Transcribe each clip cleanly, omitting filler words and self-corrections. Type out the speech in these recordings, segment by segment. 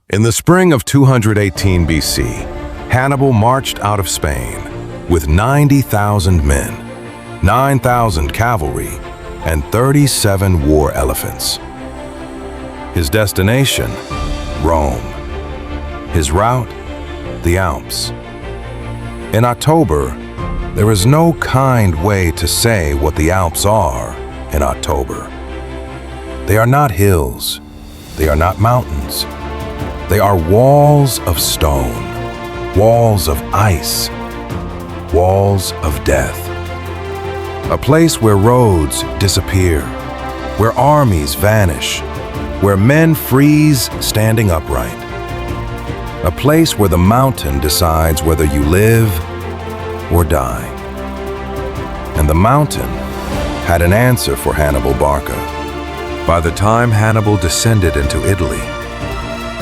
In the spring of 218 BC, Hannibal marched out of Spain with 90,000 men, 9,000 cavalry, and 37 war elephants. His destination, Rome. His route, the Alps. In October, there is no kind way to say what the Alps are in October. They are not hills. They are not mountains. They are walls of stone, walls of ice, walls of death. A place where roads disappear, where armies vanish, where men freeze standing upright. A place where the mountain decides whether you live or die. And the mountain had an answer for Hannibal Barca. By the time Hannibal descended into Italy,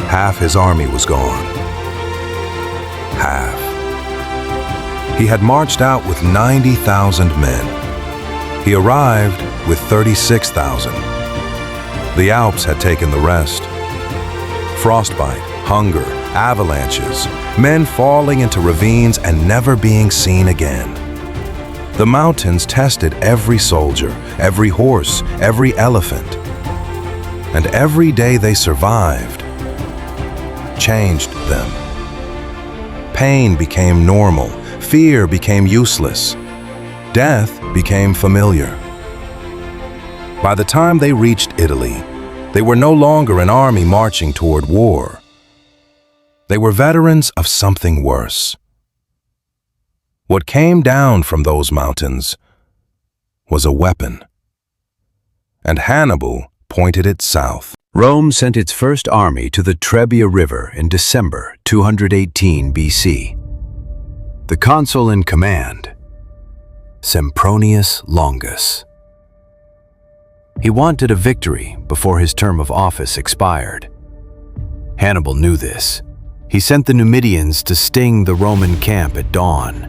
half his army was gone. Half. He had marched out with 90,000 men. He arrived with 36,000. The Alps had taken the rest. Frostbite, hunger, avalanches, men falling into ravines and never being seen again. The mountains tested every soldier, every horse, every elephant. And every day they survived changed them. Pain became normal, fear became useless, death became familiar. By the time they reached Italy, they were no longer an army marching toward war. They were veterans of something worse. What came down from those mountains was a weapon. And Hannibal pointed it south. Rome sent its first army to the Trebia River in December 218 BC. The consul in command, Sempronius Longus. He wanted a victory before his term of office expired. Hannibal knew this. He sent the Numidians to sting the Roman camp at dawn.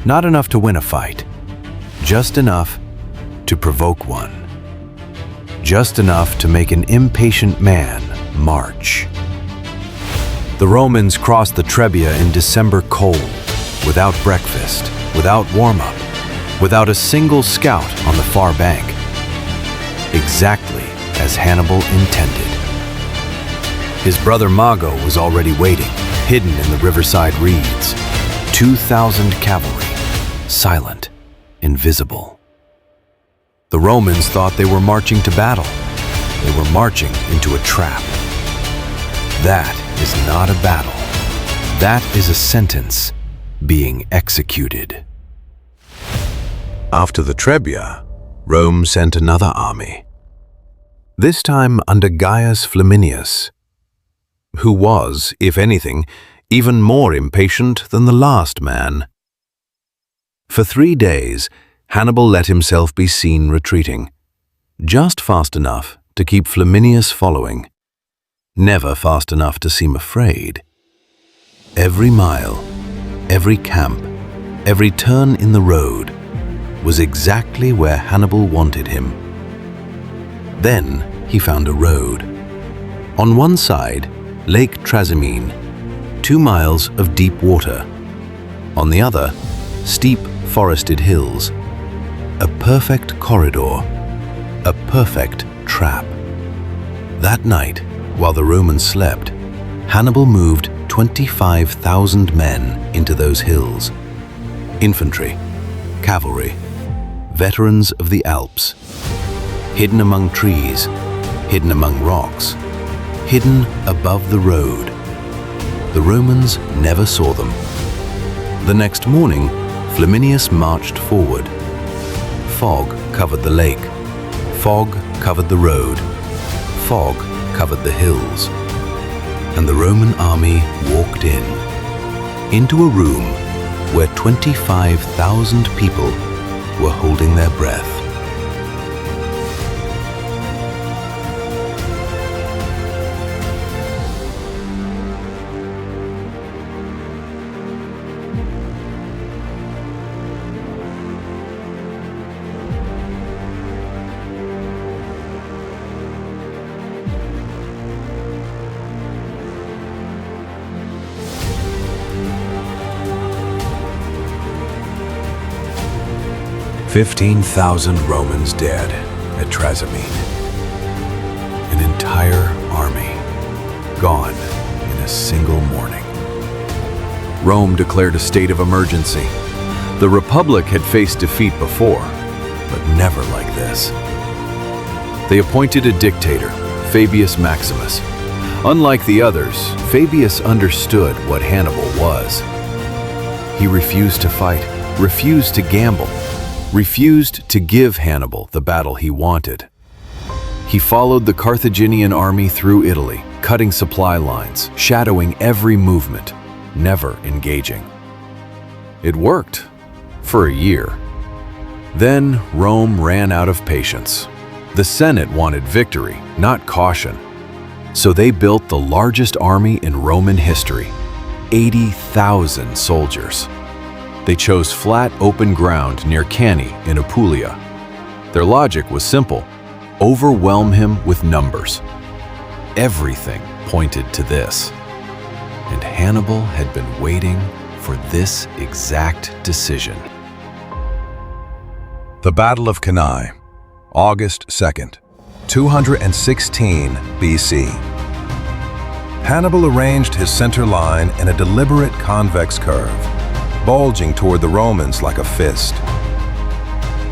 Not enough to win a fight, just enough to provoke one. Just enough to make an impatient man march. The Romans crossed the Trebia in December cold, without breakfast, without warm-up, without a single scout on the far bank. Exactly as Hannibal intended. His brother Mago was already waiting, hidden in the riverside reeds. 2,000 cavalry, silent, invisible. The Romans thought they were marching to battle. They were marching into a trap. That is not a battle. That is a sentence being executed. After the Trebia, Rome sent another army. This time under Gaius Flaminius, who was, if anything, even more impatient than the last man. For 3 days, Hannibal let himself be seen retreating, just fast enough to keep Flaminius following, never fast enough to seem afraid. Every mile, every camp, every turn in the road was exactly where Hannibal wanted him. Then he found a road. On one side, Lake Trasimene, 2 miles of deep water. On the other, steep forested hills. A perfect corridor, a perfect trap. That night, while the Romans slept, Hannibal moved 25,000 men into those hills. Infantry, cavalry, veterans of the Alps, hidden among trees, hidden among rocks, hidden above the road. The Romans never saw them. The next morning, Flaminius marched forward. Fog covered the lake. Fog covered the road. Fog covered the hills. And the Roman army walked into a room where 25,000 people were holding their breath. 15,000 Romans dead at Trasimene. An entire army gone in a single morning. Rome declared a state of emergency. The Republic had faced defeat before, but never like this. They appointed a dictator, Fabius Maximus. Unlike the others, Fabius understood what Hannibal was. He refused to fight, refused to gamble, refused to give Hannibal the battle he wanted. He followed the Carthaginian army through Italy, cutting supply lines, shadowing every movement, never engaging. It worked for a year. Then Rome ran out of patience. The Senate wanted victory, not caution. So they built the largest army in Roman history, 80,000 soldiers. They chose flat, open ground near Cannae in Apulia. Their logic was simple: overwhelm him with numbers. Everything pointed to this. And Hannibal had been waiting for this exact decision. The Battle of Cannae, August 2nd, 216 BC. Hannibal arranged his center line in a deliberate convex curve, bulging toward the Romans like a fist.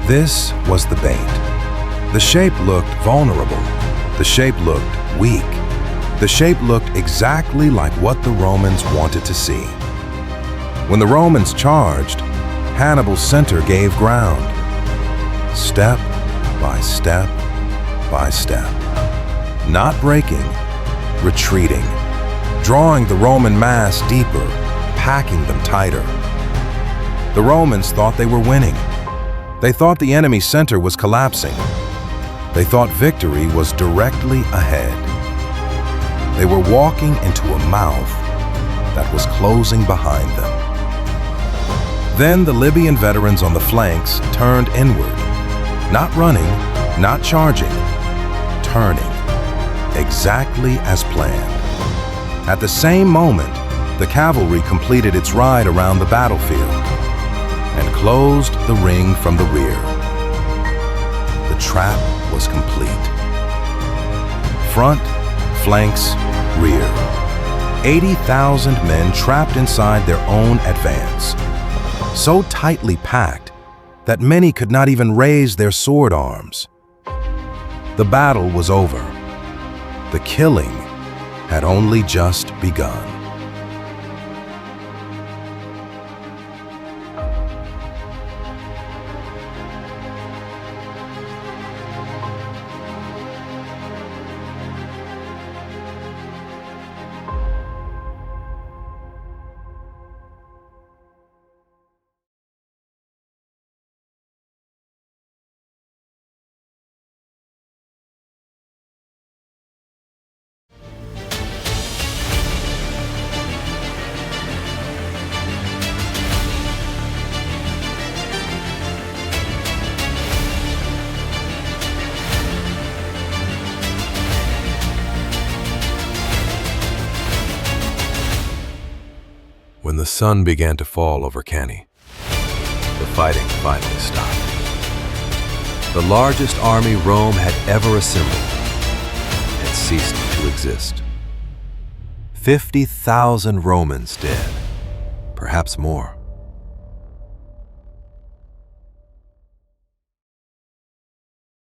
This was the bait. The shape looked vulnerable. The shape looked weak. The shape looked exactly like what the Romans wanted to see. When the Romans charged, Hannibal's center gave ground. Step by step by step. Not breaking, retreating, drawing the Roman mass deeper, packing them tighter. The Romans thought they were winning. They thought the enemy's center was collapsing. They thought victory was directly ahead. They were walking into a mouth that was closing behind them. Then the Libyan veterans on the flanks turned inward, not running, not charging, turning, exactly as planned. At the same moment, the cavalry completed its ride around the battlefield and closed the ring from the rear. The trap was complete. Front, flanks, rear. 80,000 men trapped inside their own advance, so tightly packed that many could not even raise their sword arms. The battle was over. The killing had only just begun. When the sun began to fall over Cannae, the fighting finally stopped. The largest army Rome had ever assembled had ceased to exist. 50,000 Romans dead, perhaps more.